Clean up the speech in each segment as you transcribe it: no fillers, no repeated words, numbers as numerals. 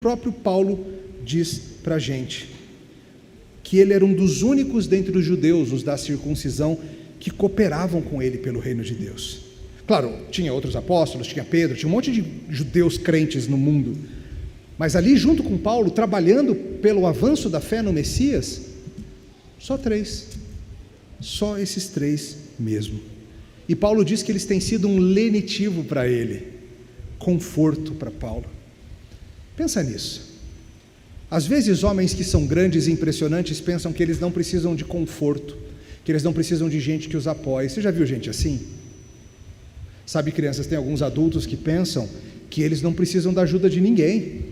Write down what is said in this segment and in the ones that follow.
próprio Paulo diz para a gente que ele era um dos únicos dentre os judeus, os da circuncisão, que cooperavam com ele pelo reino de Deus. Claro, tinha outros apóstolos, tinha Pedro, tinha um monte de judeus crentes no mundo, mas ali junto com Paulo, trabalhando pelo avanço da fé no Messias, só esses três mesmo. E Paulo diz que eles têm sido um lenitivo para ele, conforto para Paulo. Pensa nisso. Às vezes homens que são grandes e impressionantes pensam que eles não precisam de conforto, que eles não precisam de gente que os apoie. Você já viu gente assim? Sabe, crianças, tem alguns adultos que pensam que eles não precisam da ajuda de ninguém,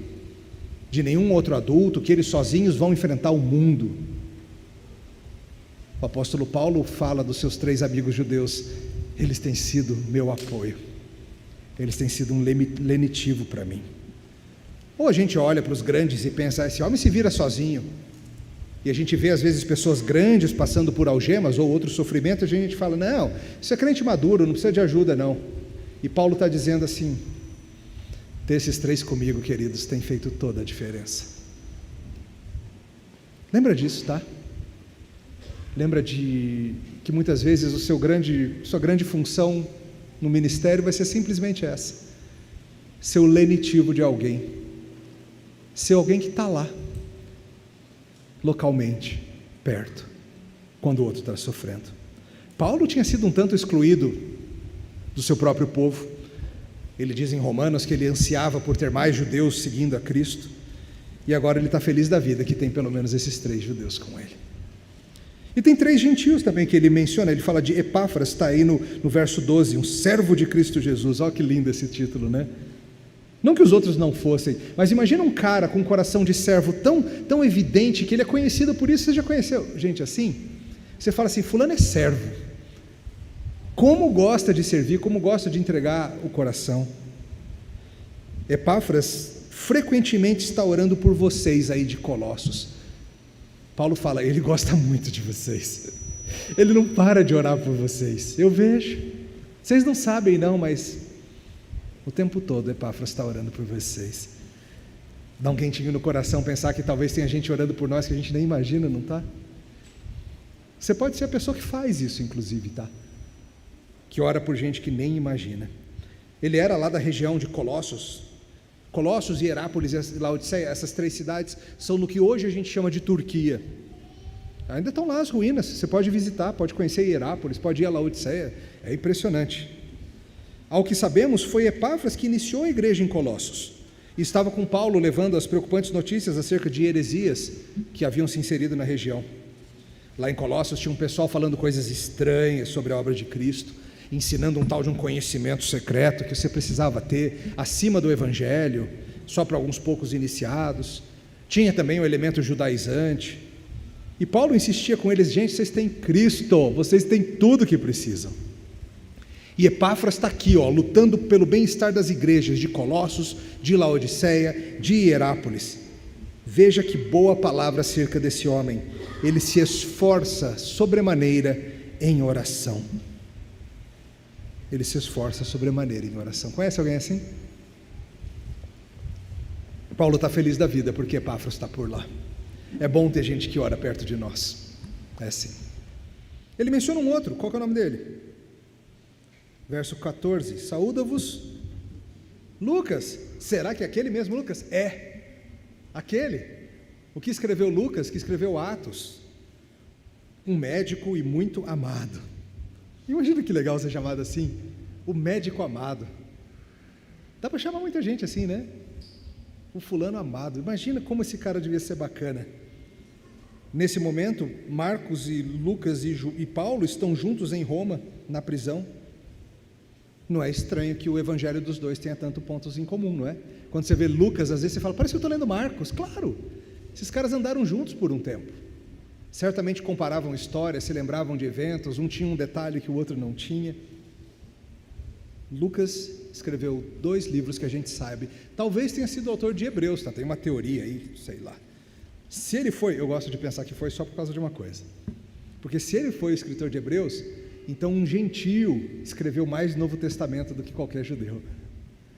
de nenhum outro adulto, que eles sozinhos vão enfrentar o mundo. O apóstolo Paulo fala dos seus 3 amigos judeus: eles têm sido meu apoio, eles têm sido um lenitivo para mim. Ou a gente olha para os grandes e pensa, esse homem se vira sozinho, e a gente vê às vezes pessoas grandes passando por algemas ou outros sofrimentos, a gente fala, não, isso é crente maduro, não precisa de ajuda não. E Paulo está dizendo assim, ter esses 3 comigo, queridos, tem feito toda a diferença. Lembra disso, tá? Lembra de que muitas vezes sua grande função no ministério vai ser simplesmente essa: ser o lenitivo de alguém, ser alguém que está lá, localmente, perto, quando o outro está sofrendo. Paulo tinha sido um tanto excluído do seu próprio povo. Ele diz em Romanos que ele ansiava por ter mais judeus seguindo a Cristo, e agora ele está feliz da vida que tem pelo menos esses 3 judeus com ele. E tem 3 gentios também que ele menciona. Ele fala de Epáfras, está aí no verso 12, um servo de Cristo Jesus. Olha que lindo esse título, né? Não que os outros não fossem, mas imagina um cara com um coração de servo tão evidente que ele é conhecido por isso. Você já conheceu gente assim? Você fala assim, fulano é servo, como gosta de servir, como gosta de entregar o coração. Epáfras frequentemente está orando por vocês aí de Colossos. Paulo fala, ele gosta muito de vocês, ele não para de orar por vocês, eu vejo, vocês não sabem não, mas o tempo todo Epáfras está orando por vocês. Dá um quentinho no coração pensar que talvez tenha gente orando por nós que a gente nem imagina, não está? Você pode ser a pessoa que faz isso, inclusive, tá? Que ora por gente que nem imagina. Ele era lá da região de Colossos, Hierápolis e Laodiceia. Essas 3 cidades são no que hoje a gente chama de Turquia. Ainda estão lá as ruínas, você pode visitar, pode conhecer Hierápolis, pode ir a Laodiceia, é impressionante. Ao que sabemos, foi Epáfras que iniciou a igreja em Colossos, e estava com Paulo levando as preocupantes notícias acerca de heresias que haviam se inserido na região. Lá em Colossos tinha um pessoal falando coisas estranhas sobre a obra de Cristo, ensinando um tal de um conhecimento secreto que você precisava ter acima do evangelho, só para alguns poucos iniciados. Tinha também o elemento judaizante, e Paulo insistia com eles, gente, vocês têm Cristo, vocês têm tudo o que precisam. E Epáfras está aqui, lutando pelo bem-estar das igrejas de Colossos, de Laodiceia, de Hierápolis. Veja que boa palavra acerca desse homem, ele se esforça sobremaneira em oração. Ele se esforça sobremaneira em oração. Conhece alguém assim? Paulo está feliz da vida porque Epáfras está por lá. É bom ter gente que ora perto de nós. É assim. Ele menciona um outro. Qual que é o nome dele? Verso 14. Saúda-vos Lucas. Será que é aquele mesmo Lucas? É. Aquele. O que escreveu Lucas, que escreveu Atos. Um médico e muito amado. Imagina que legal ser chamado assim, o médico amado. Dá para chamar muita gente assim, né? O fulano amado. Imagina como esse cara devia ser bacana. Nesse momento, Marcos e Lucas e Paulo estão juntos em Roma, na prisão. Não é estranho que o evangelho dos dois tenha tantos pontos em comum, não é? Quando você vê Lucas, às vezes você fala, parece que eu estou lendo Marcos. Claro, esses caras andaram juntos por um tempo. Certamente comparavam histórias, se lembravam de eventos, um tinha um detalhe que o outro não tinha. Lucas escreveu 2 livros que a gente sabe. Talvez tenha sido autor de Hebreus, tá? Tem uma teoria aí, sei lá. Se ele foi, eu gosto de pensar que foi só por causa de uma coisa. Porque se ele foi o escritor de Hebreus, então um gentio escreveu mais Novo Testamento do que qualquer judeu.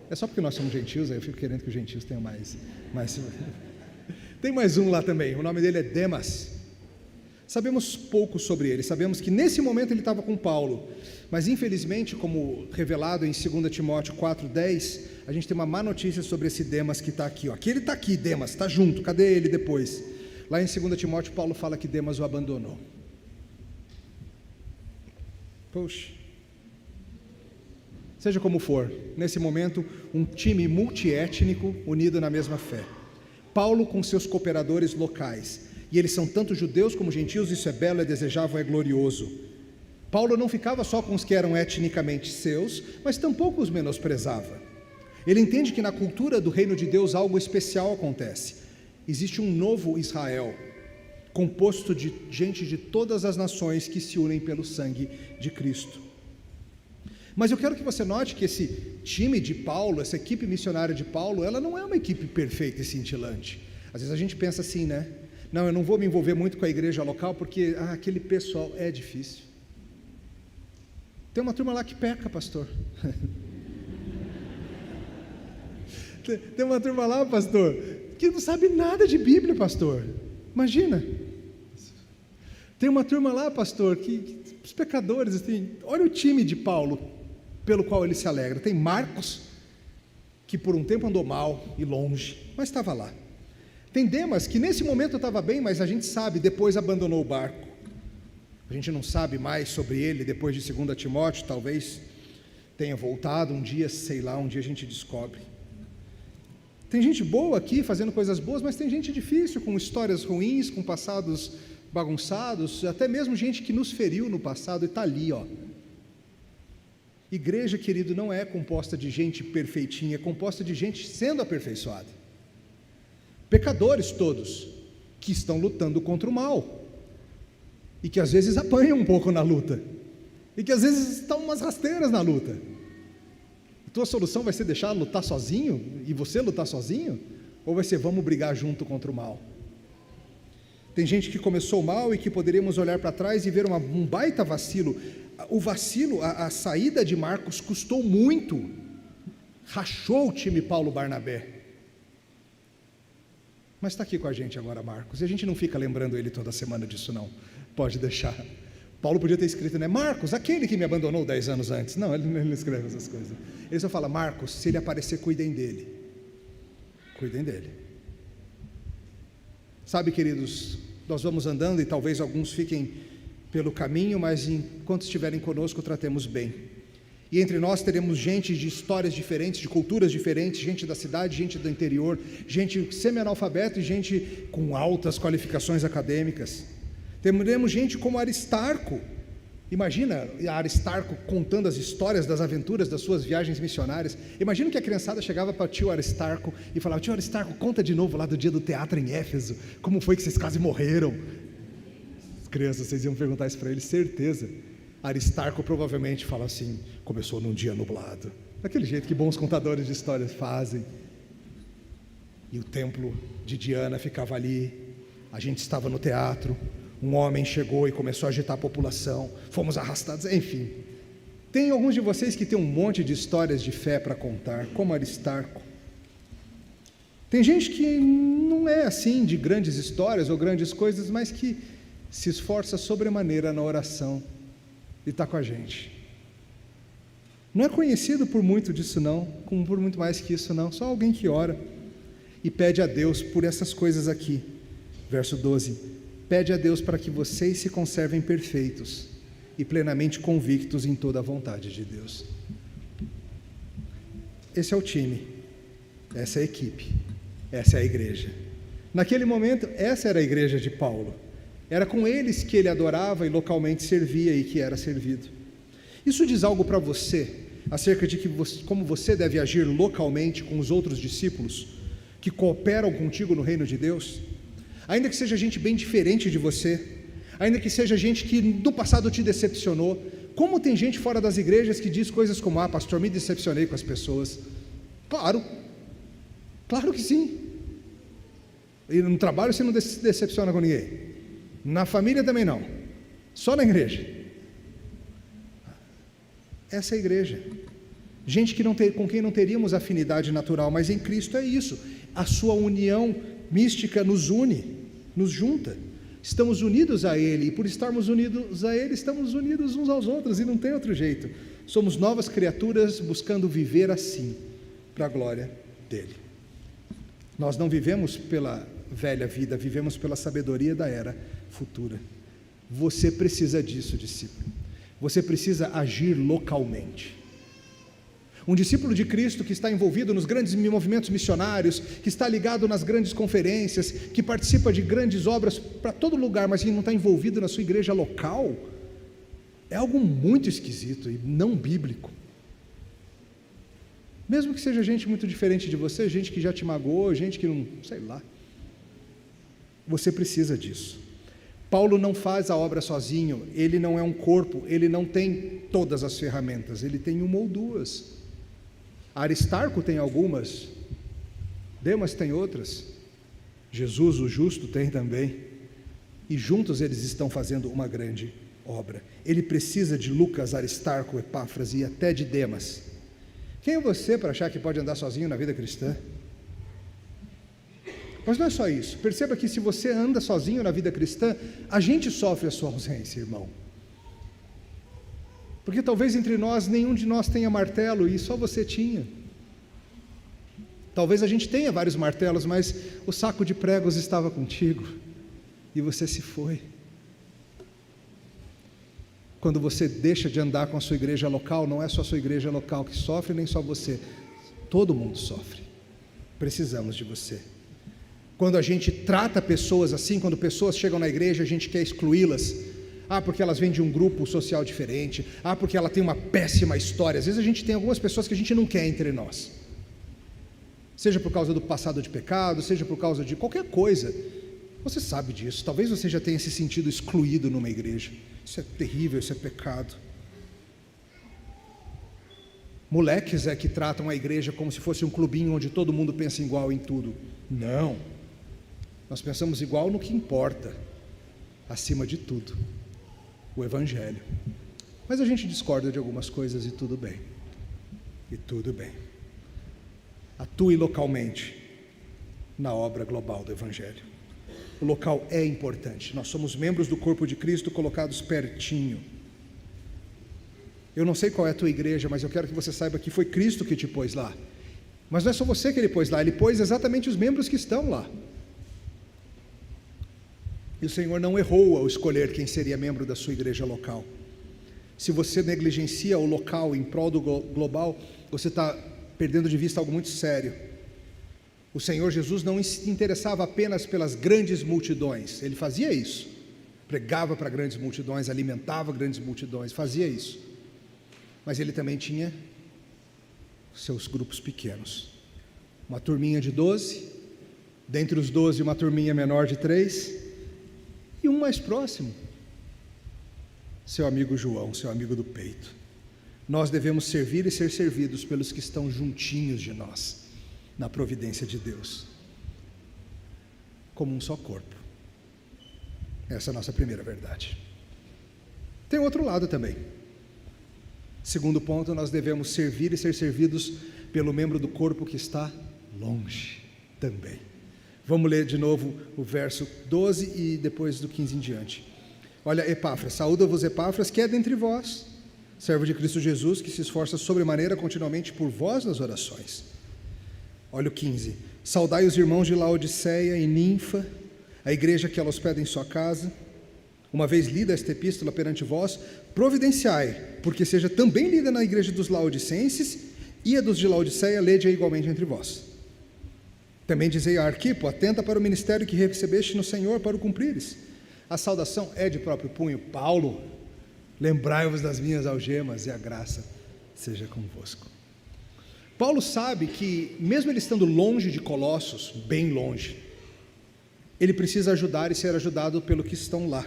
É só porque nós somos gentios, aí eu fico querendo que os gentios tenham mais. Tem mais um lá também, o nome dele é Demas. Sabemos pouco sobre ele, sabemos que nesse momento ele estava com Paulo, mas infelizmente, como revelado em 2 Timóteo 4,10, a gente tem uma má notícia sobre esse Demas que está aqui. Aqui ele está aqui, Demas, está junto, cadê ele depois? Lá em 2 Timóteo, Paulo fala que Demas o abandonou. Poxa. Seja como for, nesse momento, um time multiétnico unido na mesma fé. Paulo com seus cooperadores locais, e eles são tanto judeus como gentios, isso é belo, é desejável, é glorioso. Paulo não ficava só com os que eram etnicamente seus, mas tampouco os menosprezava. Ele entende que na cultura do reino de Deus algo especial acontece. Existe um novo Israel, composto de gente de todas as nações que se unem pelo sangue de Cristo. Mas eu quero que você note que esse time de Paulo, essa equipe missionária de Paulo, ela não é uma equipe perfeita e cintilante. Às vezes a gente pensa assim, né? Não, eu não vou me envolver muito com a igreja local porque aquele pessoal é difícil. Tem uma turma lá que peca, pastor. Tem uma turma lá, pastor, que não sabe nada de Bíblia, pastor. Imagina. Tem uma turma lá, pastor, que os pecadores, assim, olha o time de Paulo, pelo qual ele se alegra. Tem Marcos, que por um tempo andou mal e longe, mas estava lá. Tem Demas, que nesse momento estava bem, mas a gente sabe, depois abandonou o barco. A gente não sabe mais sobre ele, depois de 2 Timóteo, talvez tenha voltado um dia, sei lá, um dia a gente descobre. Tem gente boa aqui, fazendo coisas boas, mas tem gente difícil, com histórias ruins, com passados bagunçados, até mesmo gente que nos feriu no passado e está ali, ó. Igreja, querido, não é composta de gente perfeitinha, é composta de gente sendo aperfeiçoada. Pecadores todos, que estão lutando contra o mal, e que às vezes apanham um pouco na luta, e que às vezes estão umas rasteiras na luta. A tua solução vai ser deixar lutar sozinho, e você lutar sozinho? Ou vai ser vamos brigar junto contra o mal? Tem gente que começou mal e que poderíamos olhar para trás e ver um baita vacilo. O vacilo, a saída de Marcos custou muito, rachou o time Paulo Barnabé. Mas está aqui com a gente agora, Marcos, e a gente não fica lembrando ele toda semana disso não, pode deixar. Paulo podia ter escrito, né, Marcos, aquele que me abandonou 10 anos antes. Não, ele não escreve essas coisas. Ele só fala, Marcos, se ele aparecer, cuidem dele. Cuidem dele. Sabe, queridos, nós vamos andando e talvez alguns fiquem pelo caminho, mas enquanto estiverem conosco, tratemos bem. E entre nós teremos gente de histórias diferentes, de culturas diferentes, gente da cidade, gente do interior, gente semi-analfabeta e gente com altas qualificações acadêmicas. Teremos gente como Aristarco. Imagina Aristarco contando as histórias das aventuras das suas viagens missionárias. Imagina que a criançada chegava para o tio Aristarco e falava, tio Aristarco, conta de novo lá do dia do teatro em Éfeso, como foi que vocês quase morreram. As crianças, vocês iam perguntar isso para ele, certeza. Aristarco provavelmente fala assim, começou num dia nublado, daquele jeito que bons contadores de histórias fazem. E o templo de Diana ficava ali, a gente estava no teatro, um homem chegou e começou a agitar a população, fomos arrastados, enfim. Tem alguns de vocês que têm um monte de histórias de fé para contar, como Aristarco. Tem gente que não é assim de grandes histórias ou grandes coisas, mas que se esforça sobremaneira na oração e está com a gente. Não é conhecido por muito disso não, como por muito mais que isso não, só alguém que ora e pede a Deus por essas coisas aqui. Verso 12, pede a Deus para que vocês se conservem perfeitos e plenamente convictos em toda a vontade de Deus. Esse é o time, essa é a equipe, essa é a igreja. Naquele momento, essa era a igreja de Paulo. Era com eles que ele adorava e localmente servia e que era servido. Isso diz algo para você, acerca de como você deve agir localmente com os outros discípulos que cooperam contigo no reino de Deus? Ainda que seja gente bem diferente de você, ainda que seja gente que no passado te decepcionou, como tem gente fora das igrejas que diz coisas como, pastor, me decepcionei com as pessoas. Claro que sim. E no trabalho você não se decepciona com ninguém, na família também não, só na igreja. Essa é a igreja. gente com quem não teríamos afinidade natural, mas em Cristo é isso. A sua união mística nos une, nos junta. Estamos unidos a Ele, e por estarmos unidos a Ele, estamos unidos uns aos outros, e não tem outro jeito. Somos novas criaturas buscando viver assim, para a glória dEle. Nós não vivemos pela velha vida, vivemos pela sabedoria da era futura. Você precisa disso, discípulo. Você precisa agir localmente. Um discípulo de Cristo que está envolvido nos grandes movimentos missionários, que está ligado nas grandes conferências, que participa de grandes obras para todo lugar, mas que não está envolvido na sua igreja local, é algo muito esquisito e não bíblico. Mesmo que seja gente muito diferente de você, gente que já te magoou, gente que não, sei lá. Você precisa disso. Paulo não faz a obra sozinho, ele não é um corpo, ele não tem todas as ferramentas, ele tem uma ou duas. Aristarco tem algumas, Demas tem outras, Jesus, o justo, tem também, e juntos eles estão fazendo uma grande obra. Ele precisa de Lucas, Aristarco, Epáfras e até de Demas. Quem é você para achar que pode andar sozinho na vida cristã? Mas não é só isso. Perceba que se você anda sozinho na vida cristã, a gente sofre a sua ausência, irmão. Porque talvez entre nós, nenhum de nós tenha martelo e só você tinha. Talvez a gente tenha vários martelos, mas o saco de pregos estava contigo e você se foi. Quando você deixa de andar com a sua igreja local, não é só a sua igreja local que sofre, nem só você. Todo mundo sofre. Precisamos de você. Quando a gente trata pessoas assim, quando pessoas chegam na igreja, a gente quer excluí-las. Porque elas vêm de um grupo social diferente. Porque ela tem uma péssima história. Às vezes a gente tem algumas pessoas que a gente não quer entre nós. Seja por causa do passado de pecado, seja por causa de qualquer coisa. Você sabe disso. Talvez você já tenha se sentido excluído numa igreja. Isso é terrível, isso é pecado. Moleques é que tratam a igreja como se fosse um clubinho onde todo mundo pensa igual em tudo. Não. Nós pensamos igual no que importa, acima de tudo, o Evangelho. Mas a gente discorda de algumas coisas e tudo bem. E tudo bem. Atue localmente na obra global do Evangelho. O local é importante. Nós somos membros do corpo de Cristo colocados pertinho. Eu não sei qual é a tua igreja, mas eu quero que você saiba que foi Cristo que te pôs lá. Mas não é só você que Ele pôs lá, Ele pôs exatamente os membros que estão lá. E o Senhor não errou ao escolher quem seria membro da sua igreja local. Se você negligencia o local em prol do global, você está perdendo de vista algo muito sério. O Senhor Jesus não se interessava apenas pelas grandes multidões, Ele fazia isso, pregava para grandes multidões, alimentava grandes multidões, fazia isso, mas Ele também tinha seus grupos pequenos, uma turminha de 12, dentre os 12 uma turminha menor de 3, e um mais próximo, seu amigo João, seu amigo do peito. Nós devemos servir e ser servidos pelos que estão juntinhos de nós, na providência de Deus, como um só corpo. Essa é a nossa primeira verdade. Tem outro lado também. Segundo ponto, nós devemos servir e ser servidos pelo membro do corpo que está longe também. Vamos ler de novo o verso 12 e depois do 15 em diante. Olha, Epáfras, saúda-vos Epáfras, que é dentre vós, servo de Cristo Jesus, que se esforça sobremaneira continuamente por vós nas orações. Olha o 15. Saudai os irmãos de Laodiceia e Ninfa, a igreja que ela hospeda em sua casa. Uma vez lida esta epístola perante vós, providenciai, porque seja também lida na igreja dos laodicenses, e a dos de Laodiceia lede-a igualmente entre vós. Também dizei a Arquipo, atenta para o ministério que recebeste no Senhor para o cumprires. A saudação é de próprio punho. Paulo, lembrai-vos das minhas algemas, e a graça seja convosco. Paulo sabe que, mesmo ele estando longe de Colossos, bem longe, ele precisa ajudar e ser ajudado pelo que estão lá.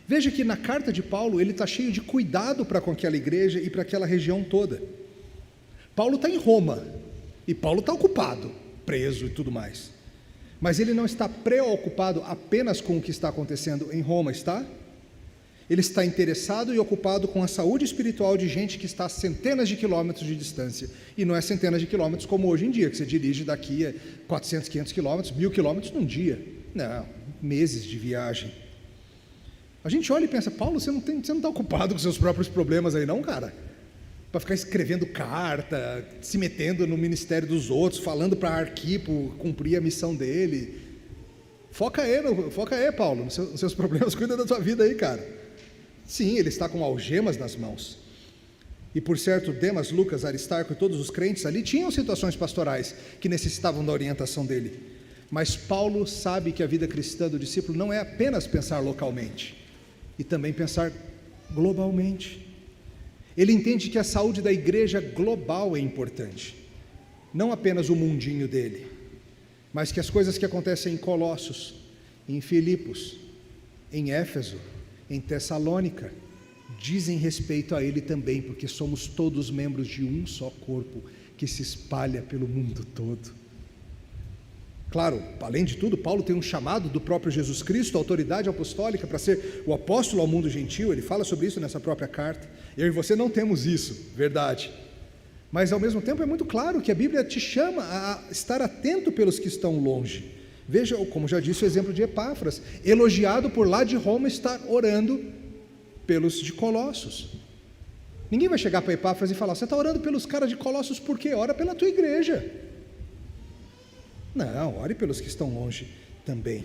Veja que na carta de Paulo, ele está cheio de cuidado para com aquela igreja e para aquela região toda. Paulo está em Roma, e Paulo está ocupado, preso e tudo mais. Mas ele não está preocupado apenas com o que está acontecendo em Roma, está? Ele está interessado e ocupado com a saúde espiritual de gente que está a centenas de quilômetros de distância. E não é centenas de quilômetros como hoje em dia, que você dirige daqui a 400, 500 quilômetros, 1000 quilômetros num dia. Não, meses de viagem. A gente olha e pensa, Paulo, você não está ocupado com seus próprios problemas aí não, cara? Para ficar escrevendo carta, se metendo no ministério dos outros, falando para Arquipo cumprir a missão dele. Foca aí, Paulo, nos seus problemas, cuida da tua vida aí, cara. Sim, ele está com algemas nas mãos. E por certo, Demas, Lucas, Aristarco e todos os crentes ali tinham situações pastorais que necessitavam da orientação dele. Mas Paulo sabe que a vida cristã do discípulo não é apenas pensar localmente, e também pensar globalmente. Ele entende que a saúde da igreja global é importante, não apenas o mundinho dele, mas que as coisas que acontecem em Colossos, em Filipos, em Éfeso, em Tessalônica, dizem respeito a ele também, porque somos todos membros de um só corpo que se espalha pelo mundo todo. Claro, além de tudo, Paulo tem um chamado do próprio Jesus Cristo, a autoridade apostólica, para ser o apóstolo ao mundo gentil. Ele fala sobre isso nessa própria carta. Eu e você não temos isso, verdade. Mas ao mesmo tempo é muito claro que a Bíblia te chama a estar atento pelos que estão longe. Veja, como já disse o exemplo de Epáfras, elogiado por lá de Roma, estar orando pelos de Colossos. Ninguém vai chegar para Epáfras e falar, você está orando pelos caras de Colossos por quê? Ora pela tua igreja. Não, ore pelos que estão longe também.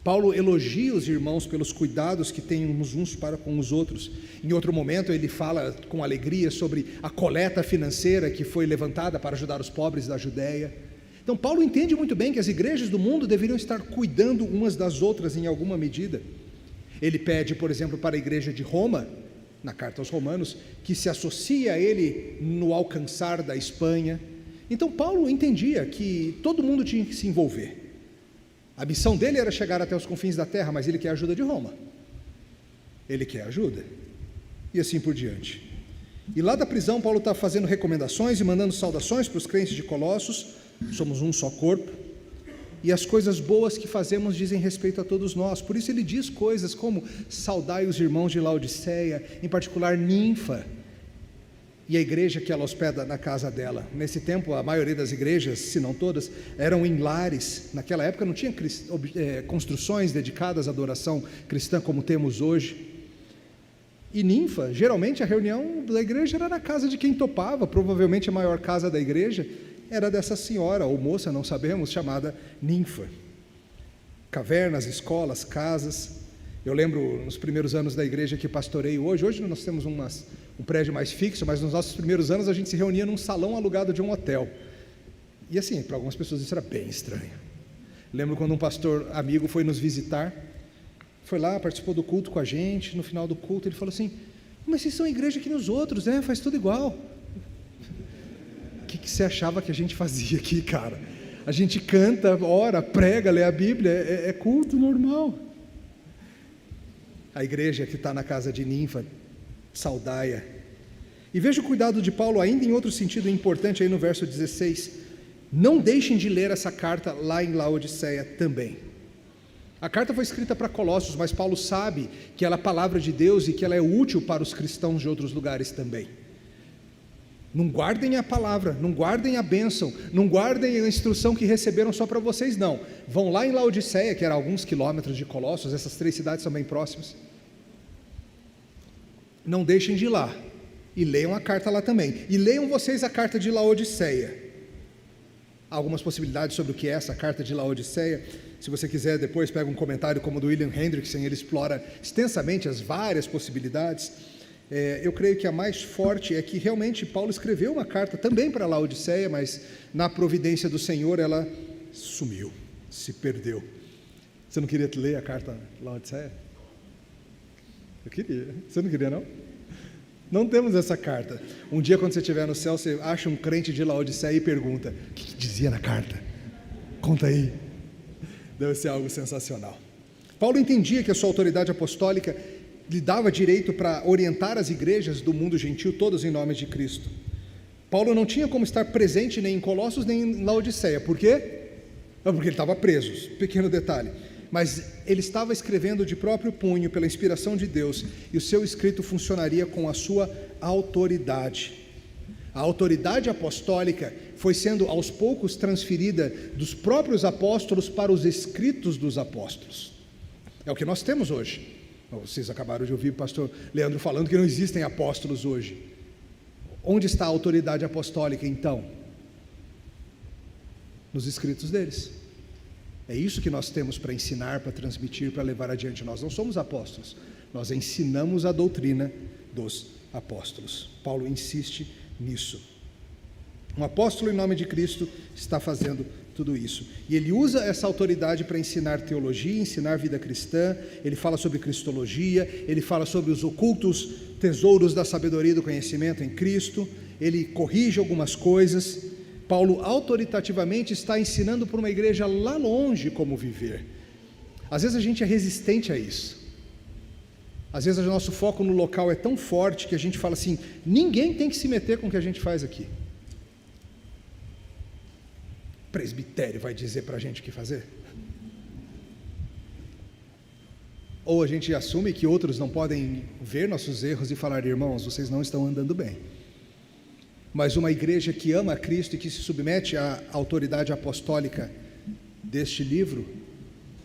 Paulo elogia os irmãos pelos cuidados que têm uns para com os outros. Em outro momento ele fala com alegria sobre a coleta financeira que foi levantada para ajudar os pobres da Judéia. Então Paulo entende muito bem que as igrejas do mundo deveriam estar cuidando umas das outras em alguma medida. Ele pede, por exemplo, para a igreja de Roma, na carta aos Romanos, que se associe a ele no alcançar da Espanha. Então Paulo entendia que todo mundo tinha que se envolver. A missão dele era chegar até os confins da terra, mas ele quer a ajuda de Roma. Ele quer ajuda. E assim por diante. E lá da prisão, Paulo está fazendo recomendações e mandando saudações para os crentes de Colossos. Somos um só corpo. E as coisas boas que fazemos dizem respeito a todos nós. Por isso ele diz coisas como saudai os irmãos de Laodiceia, em particular Ninfa, e a igreja que ela hospeda na casa dela. Nesse tempo, a maioria das igrejas, se não todas, eram em lares. Naquela época não tinha construções dedicadas à adoração cristã como temos hoje. E Ninfa, geralmente a reunião da igreja era na casa de quem topava. Provavelmente a maior casa da igreja era dessa senhora, ou moça, não sabemos, chamada Ninfa. Cavernas, escolas, casas. Eu lembro nos primeiros anos da igreja que pastorei hoje nós temos um prédio mais fixo, mas nos nossos primeiros anos a gente se reunia num salão alugado de um hotel. E assim, para algumas pessoas isso era bem estranho. Lembro quando um pastor amigo foi nos visitar, foi lá, participou do culto com a gente. No final do culto ele falou assim, mas vocês são igreja que nos outros, né? Faz tudo igual. O que você achava que a gente fazia aqui, cara? A gente canta, ora, prega, lê a Bíblia, é culto normal. A igreja que está na casa de Ninfa, saudaia. E veja o cuidado de Paulo ainda em outro sentido importante aí no verso 16. Não deixem de ler essa carta lá em Laodiceia também. A carta foi escrita para Colossos, mas Paulo sabe que ela é a palavra de Deus e que ela é útil para os cristãos de outros lugares também. Não guardem a palavra, não guardem a bênção, não guardem a instrução que receberam só para vocês, não. Vão lá em Laodiceia, que era a alguns quilômetros de Colossos, essas 3 cidades são bem próximas. Não deixem de ir lá, e leiam a carta lá também. E leiam vocês a carta de Laodiceia. Há algumas possibilidades sobre o que é essa carta de Laodiceia. Se você quiser, depois pega um comentário como o do William Hendrickson, ele explora extensamente as várias possibilidades. Eu creio que a mais forte é que realmente Paulo escreveu uma carta também para Laodiceia, mas na providência do Senhor ela sumiu, se perdeu. Você não queria ler a carta Laodiceia? Eu queria. Você não queria, não? Não temos essa carta. Um dia, quando você estiver no céu, você acha um crente de Laodiceia e pergunta, o que dizia na carta? Conta aí. Deve ser algo sensacional. Paulo entendia que a sua autoridade apostólica lhe dava direito para orientar as igrejas do mundo gentil, todas em nome de Cristo. Paulo não tinha como estar presente nem em Colossos, nem em Laodiceia. Por quê? Porque ele estava preso. Pequeno detalhe. mas ele estava escrevendo de próprio punho, pela inspiração de Deus, e o seu escrito funcionaria com a sua autoridade. A autoridade apostólica foi sendo aos poucos transferida dos próprios apóstolos para os escritos dos apóstolos. É o que nós temos hoje. Vocês acabaram de ouvir o pastor Leandro falando que não existem apóstolos hoje. Onde está a autoridade apostólica então? Nos escritos deles. É isso que nós temos para ensinar, para transmitir, para levar adiante. Nós não somos apóstolos, nós ensinamos a doutrina dos apóstolos. Paulo insiste nisso. Um apóstolo em nome de Cristo está fazendo tudo isso, e ele usa essa autoridade para ensinar teologia, ensinar vida cristã. Ele fala sobre cristologia, ele fala sobre os ocultos tesouros da sabedoria e do conhecimento em Cristo, ele corrige algumas coisas. Paulo autoritativamente está ensinando para uma igreja lá longe como viver. Às vezes a gente é resistente a isso. Às vezes o nosso foco no local é tão forte que a gente fala assim: ninguém tem que se meter com o que a gente faz aqui. O presbitério vai dizer para a gente o que fazer? Ou a gente assume que outros não podem ver nossos erros e falar: irmãos, vocês não estão andando bem. Mas uma igreja que ama a Cristo e que se submete à autoridade apostólica deste livro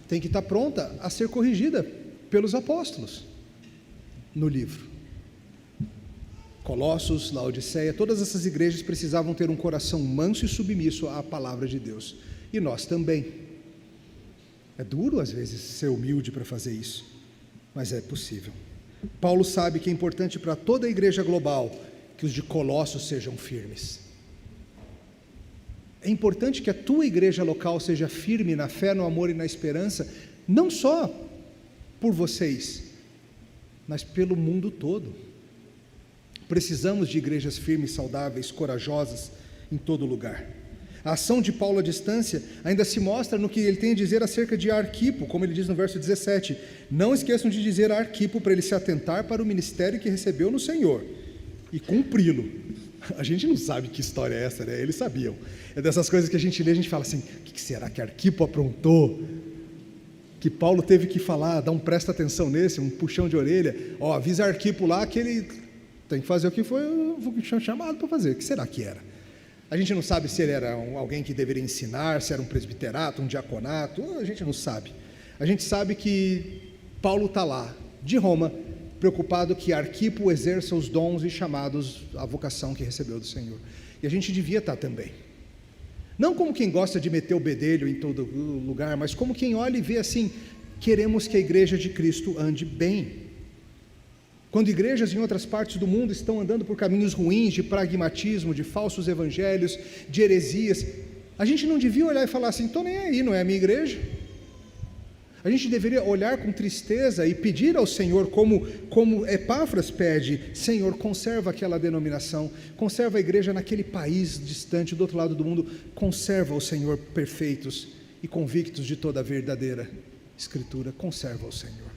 tem que estar pronta a ser corrigida pelos apóstolos no livro. Colossos, Laodiceia, todas essas igrejas precisavam ter um coração manso e submisso à palavra de Deus, e nós também. É duro às vezes ser humilde para fazer isso, mas é possível. Paulo sabe que é importante para toda a igreja global que os de Colossos sejam firmes. É importante que a tua igreja local seja firme na fé, no amor e na esperança, não só por vocês, mas pelo mundo todo. Precisamos de igrejas firmes, saudáveis, corajosas em todo lugar. A ação de Paulo à distância ainda se mostra no que ele tem a dizer acerca de Arquipo, como ele diz no verso 17: não esqueçam de dizer a Arquipo para ele se atentar para o ministério que recebeu no Senhor e cumpri-lo. A gente não sabe que história é essa, né? Eles sabiam. É dessas coisas que a gente lê, a gente fala assim: o que será que Arquipo aprontou? Que Paulo teve que falar, dar um presta atenção nesse, um puxão de orelha. Ó, avisa Arquipo lá que ele tem que fazer o que foi chamado para fazer. O que será que era? A gente não sabe se ele era alguém que deveria ensinar, se era um presbiterato, um diaconato, a gente não sabe. A gente sabe que Paulo está lá, de Roma, preocupado que Arquipo exerça os dons e chamados, a vocação que recebeu do Senhor. E a gente devia estar também. Não como quem gosta de meter o bedelho em todo lugar, mas como quem olha e vê assim: queremos que a igreja de Cristo ande bem. Quando igrejas em outras partes do mundo estão andando por caminhos ruins, de pragmatismo, de falsos evangelhos, de heresias, a gente não devia olhar e falar assim: estou nem aí, não é a minha igreja. A gente deveria olhar com tristeza e pedir ao Senhor, como Epáfras pede: Senhor, conserva aquela denominação, conserva a igreja naquele país distante, do outro lado do mundo, conserva o Senhor perfeitos e convictos de toda a verdadeira Escritura, conserva o Senhor.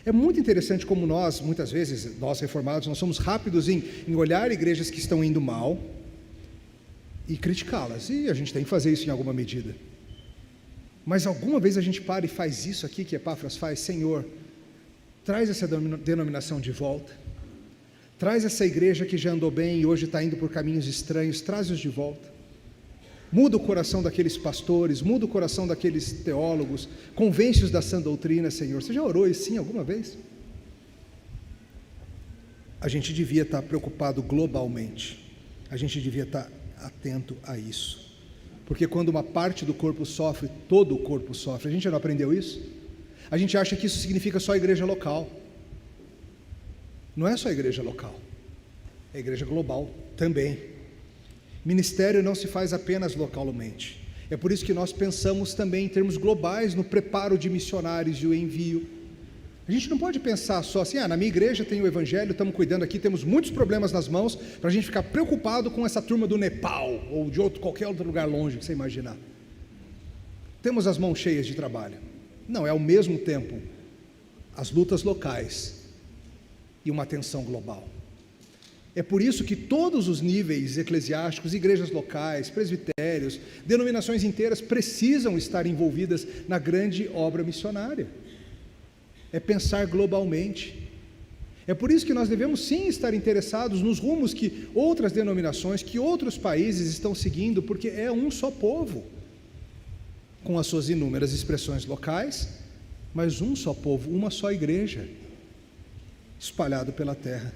É muito interessante como nós, muitas vezes, nós reformados, nós somos rápidos em olhar igrejas que estão indo mal e criticá-las, e a gente tem que fazer isso em alguma medida. Mas alguma vez a gente para e faz isso aqui que Epáfras faz: Senhor, traz essa denominação de volta, traz essa igreja que já andou bem e hoje está indo por caminhos estranhos, traz-os de volta. Muda o coração daqueles pastores, muda o coração daqueles teólogos, convence-os da sã doutrina, Senhor. Você já orou assim alguma vez? A gente devia estar preocupado globalmente, a gente devia estar atento a isso, porque quando uma parte do corpo sofre, todo o corpo sofre. A gente já não aprendeu isso? A gente acha que isso significa só a igreja local. Não é só a igreja local, é a igreja global também. Ministério não se faz apenas localmente. É por isso que nós pensamos também em termos globais no preparo de missionários e o envio. A gente não pode pensar só assim: na minha igreja tem o evangelho, estamos cuidando aqui, temos muitos problemas nas mãos, para a gente ficar preocupado com essa turma do Nepal ou de qualquer outro lugar longe que você imaginar. Temos as mãos cheias de trabalho. Não, é ao mesmo tempo as lutas locais e uma atenção global. É por isso que todos os níveis eclesiásticos, igrejas locais, presbitérios, denominações inteiras precisam estar envolvidas na grande obra missionária. É pensar globalmente. É por isso que nós devemos sim estar interessados nos rumos que outras denominações, que outros países estão seguindo, porque é um só povo, com as suas inúmeras expressões locais, mas um só povo, uma só igreja, espalhado pela terra.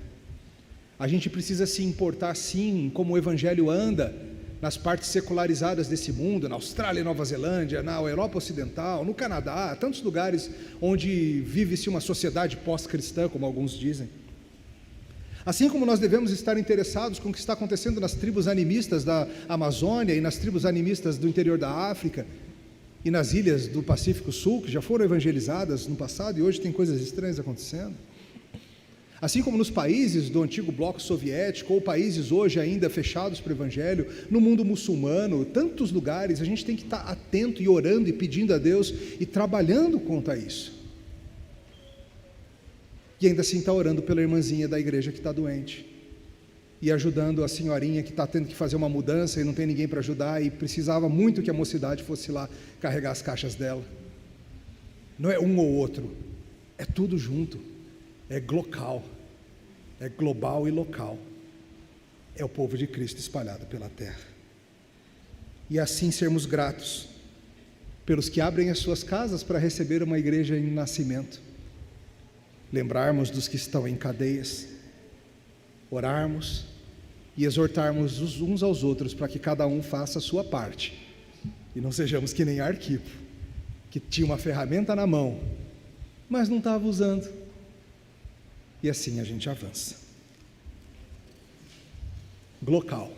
A gente precisa se importar sim como o Evangelho anda nas partes secularizadas desse mundo, na Austrália e Nova Zelândia, na Europa Ocidental, no Canadá, tantos lugares onde vive-se uma sociedade pós-cristã, como alguns dizem. Assim como nós devemos estar interessados com o que está acontecendo nas tribos animistas da Amazônia e nas tribos animistas do interior da África e nas ilhas do Pacífico Sul, que já foram evangelizadas no passado e hoje tem coisas estranhas acontecendo. Assim como nos países do antigo bloco soviético, ou países hoje ainda fechados para o Evangelho, no mundo muçulmano, tantos lugares, a gente tem que estar atento e orando e pedindo a Deus e trabalhando contra isso. E ainda assim está orando pela irmãzinha da igreja que está doente, e ajudando a senhorinha que está tendo que fazer uma mudança e não tem ninguém para ajudar e precisava muito que a mocidade fosse lá carregar as caixas dela. Não é um ou outro, é tudo junto. É glocal, é global e local, é o povo de Cristo espalhado pela terra. E assim sermos gratos pelos que abrem as suas casas para receber uma igreja em nascimento, lembrarmos dos que estão em cadeias, orarmos e exortarmos uns aos outros para que cada um faça a sua parte, e não sejamos que nem Arquipo, que tinha uma ferramenta na mão, mas não estava usando. E assim a gente avança. Glocal,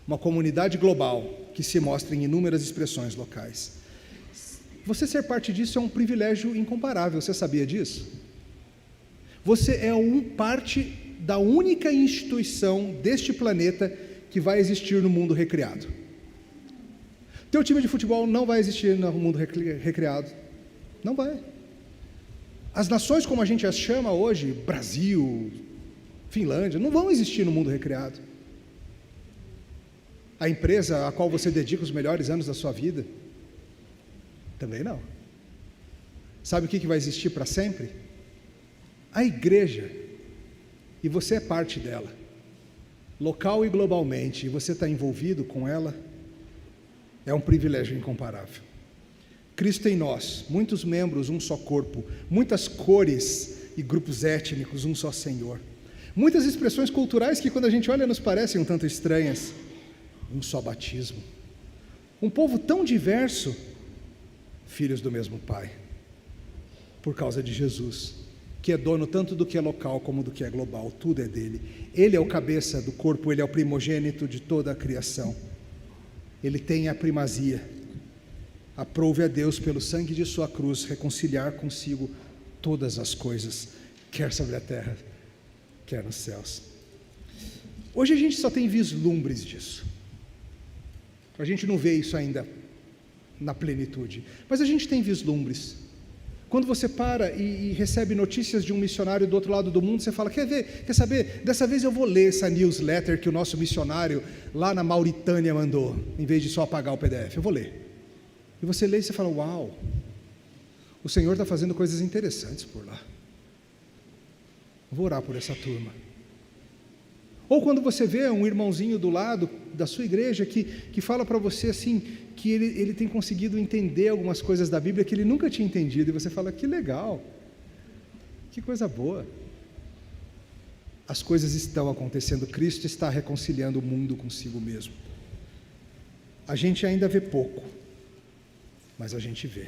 uma comunidade global que se mostra em inúmeras expressões locais. Você ser parte disso é um privilégio incomparável, você sabia disso? Você é parte da única instituição deste planeta que vai existir no mundo recriado. Teu time de futebol não vai existir no mundo recriado, não vai. As nações como a gente as chama hoje, Brasil, Finlândia, não vão existir no mundo recriado. A empresa a qual você dedica os melhores anos da sua vida, também não. Sabe o que vai existir para sempre? A igreja, e você é parte dela, local e globalmente, e você está envolvido com ela, é um privilégio incomparável. Cristo em nós, muitos membros, um só corpo, muitas cores e grupos étnicos, um só Senhor. Muitas expressões culturais que quando a gente olha nos parecem um tanto estranhas, um só batismo. Um povo tão diverso, filhos do mesmo Pai, por causa de Jesus, que é dono tanto do que é local como do que é global, tudo é dele. Ele é o cabeça do corpo, ele é o primogênito de toda a criação. Ele tem a primazia. Aprove a Deus pelo sangue de sua cruz reconciliar consigo todas as coisas, quer sobre a terra, quer nos céus. Hoje a gente só tem vislumbres disso. A gente não vê isso ainda na plenitude, mas a gente tem vislumbres. Quando você para e recebe notícias de um missionário do outro lado do mundo, você fala, quer saber, dessa vez eu vou ler essa newsletter que o nosso missionário lá na Mauritânia mandou, em vez de só apagar o PDF, eu vou ler. E você lê e você fala, uau, o Senhor está fazendo coisas interessantes por lá. Vou orar por essa turma. Ou quando você vê um irmãozinho do lado da sua igreja que fala para você assim, que ele tem conseguido entender algumas coisas da Bíblia que ele nunca tinha entendido, e você fala, que legal, que coisa boa. As coisas estão acontecendo, Cristo está reconciliando o mundo consigo mesmo. A gente ainda vê pouco, mas a gente vê.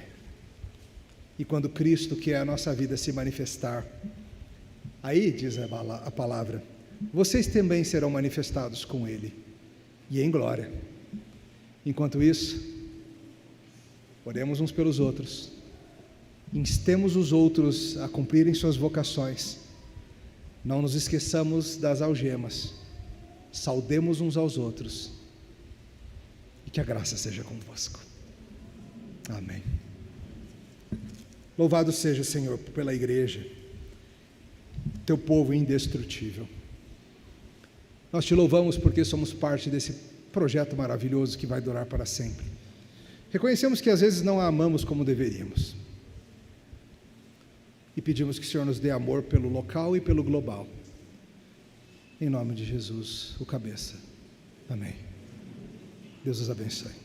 E quando Cristo, que é a nossa vida, se manifestar, aí diz a palavra, vocês também serão manifestados com Ele, e em glória. Enquanto isso, oremos uns pelos outros, instemos os outros a cumprirem suas vocações, não nos esqueçamos das algemas, saudemos uns aos outros, e que a graça seja convosco. Amém. Louvado seja o Senhor pela igreja, teu povo indestrutível. Nós te louvamos porque somos parte desse projeto maravilhoso que vai durar para sempre. Reconhecemos que às vezes não a amamos como deveríamos. E pedimos que o Senhor nos dê amor pelo local e pelo global. Em nome de Jesus, o cabeça. Amém. Deus os abençoe.